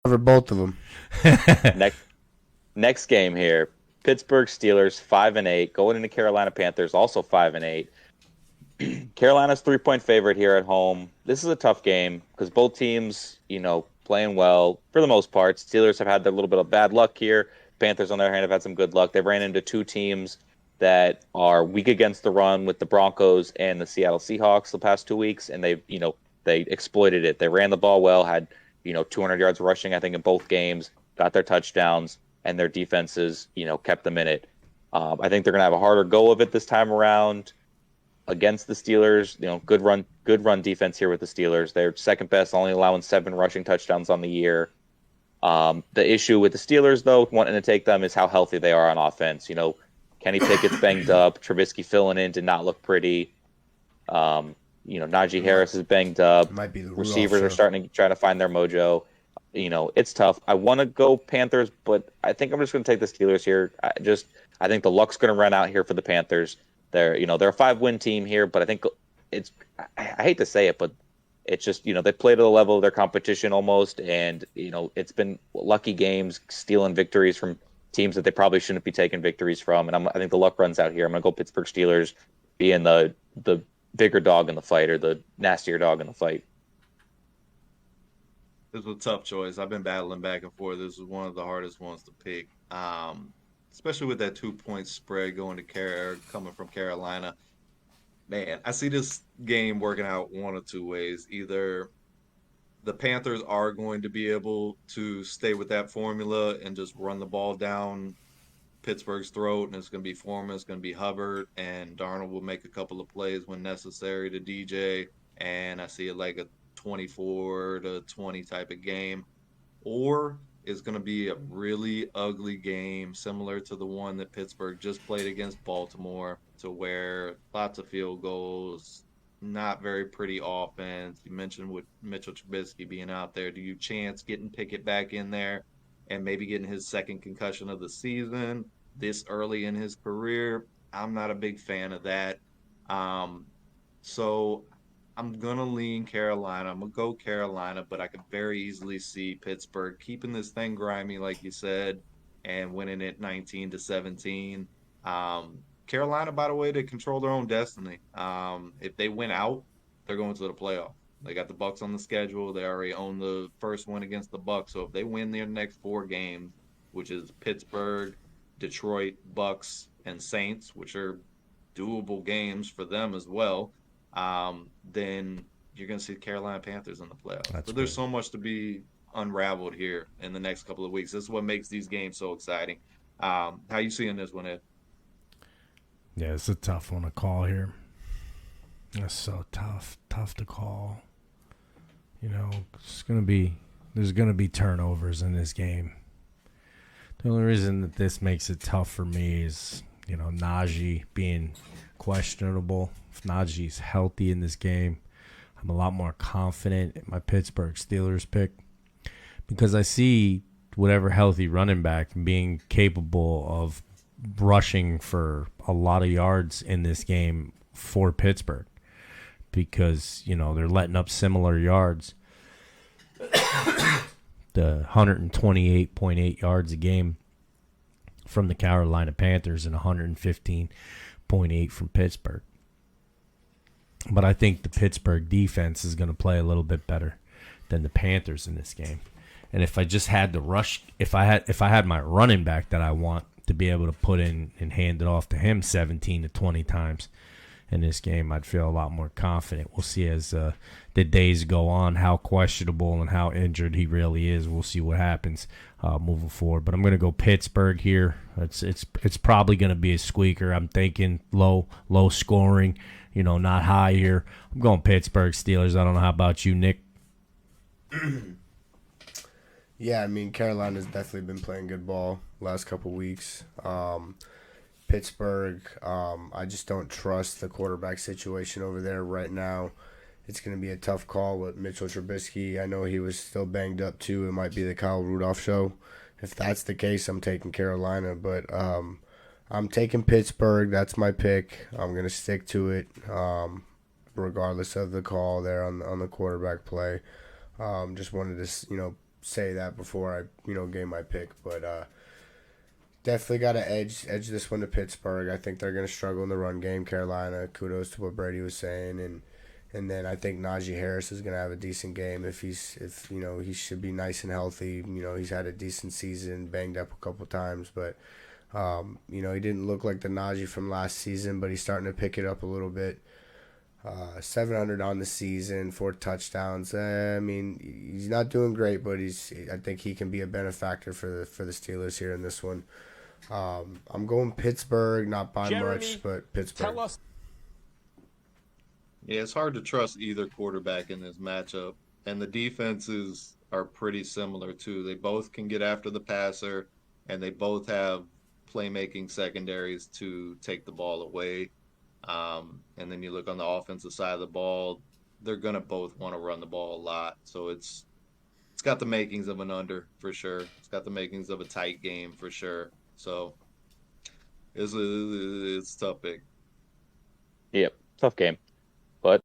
Cover both of them. Next next game here. Pittsburgh Steelers 5-8 going into Carolina Panthers also 5-8. Carolina's 3-point favorite here at home. This is a tough game because both teams, playing well for the most part. Steelers have had a little bit of bad luck here. Panthers, on the other hand, have had some good luck. They've ran into two teams that are weak against the run with the Broncos and the Seattle Seahawks the past 2 weeks, and they exploited it. They ran the ball well, had 200 yards rushing, I think, in both games, got their touchdowns, and their defenses, kept them in it. I think they're going to have a harder go of it this time around against the Steelers. Good run defense here with the Steelers. They're second best, only allowing 7 rushing touchdowns on the year. The issue with the Steelers, though, wanting to take them is how healthy they are on offense. Kenny Pickett's banged up. Trubisky filling in did not look pretty. Najee It might, Harris is banged up. it might be the Rudolph Receivers are show. starting to try to find their mojo. It's tough. I want to go Panthers, but I think I'm just going to take the Steelers here. I think the luck's going to run out here for the Panthers. They're a 5-win team here, but I think it's I hate to say it, but it's just they play to the level of their competition almost, and it's been lucky games stealing victories from teams that they probably shouldn't be taking victories from, and I think the luck runs out here. I'm gonna go Pittsburgh Steelers, being the bigger dog in the fight or the nastier dog in the fight. This was a tough choice. I've been battling back and forth. This was one of the hardest ones to pick, especially with that 2 point spread going to coming from Carolina. Man, I see this game working out one of two ways. Either the Panthers are going to be able to stay with that formula and just run the ball down Pittsburgh's throat, and it's going to be Foreman, it's going to be Hubbard, and Darnold will make a couple of plays when necessary to DJ. And I see it like a 24-20 type of game. Or it's going to be a really ugly game, similar to the one that Pittsburgh just played against Baltimore, to where lots of field goals, not very pretty offense. You mentioned with Mitchell Trubisky being out there, do you chance getting Pickett back in there and maybe getting his second concussion of the season this early in his career? I'm not a big fan of that. Um, so I'm gonna lean Carolina. I'm gonna go Carolina, but I could very easily see Pittsburgh keeping this thing grimy, like you said, and winning it 19-17. Carolina, by the way, they control their own destiny. If they win out, they're going to the playoff. They got the Bucks on the schedule. They already own the first win against the Bucks. So if they win their next 4 games, which is Pittsburgh, Detroit, Bucks, and Saints, which are doable games for them as well, then you're going to see Carolina Panthers in the playoffs. That's But there's good. so much to be unraveled here in the next couple of weeks. This is what makes these games so exciting. How you seeing this one, Ed? Yeah, it's a tough one to call here. It's so tough, tough to call. It's gonna be there's gonna be turnovers in this game. The only reason that this makes it tough for me is Najee being questionable. If Najee's healthy in this game, I'm a lot more confident in my Pittsburgh Steelers pick because I see whatever healthy running back being capable of rushing for a lot of yards in this game for Pittsburgh because, they're letting up similar yards. The 128.8 yards a game from the Carolina Panthers and 115.8 from Pittsburgh. But I think the Pittsburgh defense is going to play a little bit better than the Panthers in this game. And if I just had to rush, if I had my running back that I want to be able to put in and hand it off to him 17 to 20 times in this game, I'd feel a lot more confident. We'll see as the days go on how questionable and how injured he really is. We'll see what happens moving forward. But I'm going to go Pittsburgh here. It's probably going to be a squeaker. I'm thinking low scoring, not high here. I'm going Pittsburgh Steelers. I don't know how about you, Nick. Yeah, I mean Carolina's definitely been playing good ball last couple weeks. Pittsburgh, I just don't trust the quarterback situation over there right now. It's going to be a tough call with Mitchell Trubisky. I know he was still banged up too. It might be the Kyle Rudolph show. If that's the case, I'm taking Carolina, but I'm taking Pittsburgh. That's my pick. I'm going to stick to it, regardless of the call there on the quarterback play. Just wanted to say that before I gave my pick, but definitely got to edge this one to Pittsburgh. I think they're going to struggle in the run game. Carolina, kudos to what Brady was saying, and then I think Najee Harris is going to have a decent game if he should be nice and healthy. He's had a decent season, banged up a couple times, but he didn't look like the Najee from last season, but he's starting to pick it up a little bit. 700 on the season, 4 touchdowns. He's not doing great, but I think he can be a benefactor for the Steelers here in this one. I'm going Pittsburgh, not by much, but Pittsburgh. Tell us. Yeah, it's hard to trust either quarterback in this matchup, and the defenses are pretty similar too. They both can get after the passer, and they both have playmaking secondaries to take the ball away. And then you look on the offensive side of the ball, they're gonna both want to run the ball a lot. So it's got the makings of an under for sure. It's got the makings of a tight game for sure. So it's a tough pick. Yep, tough game.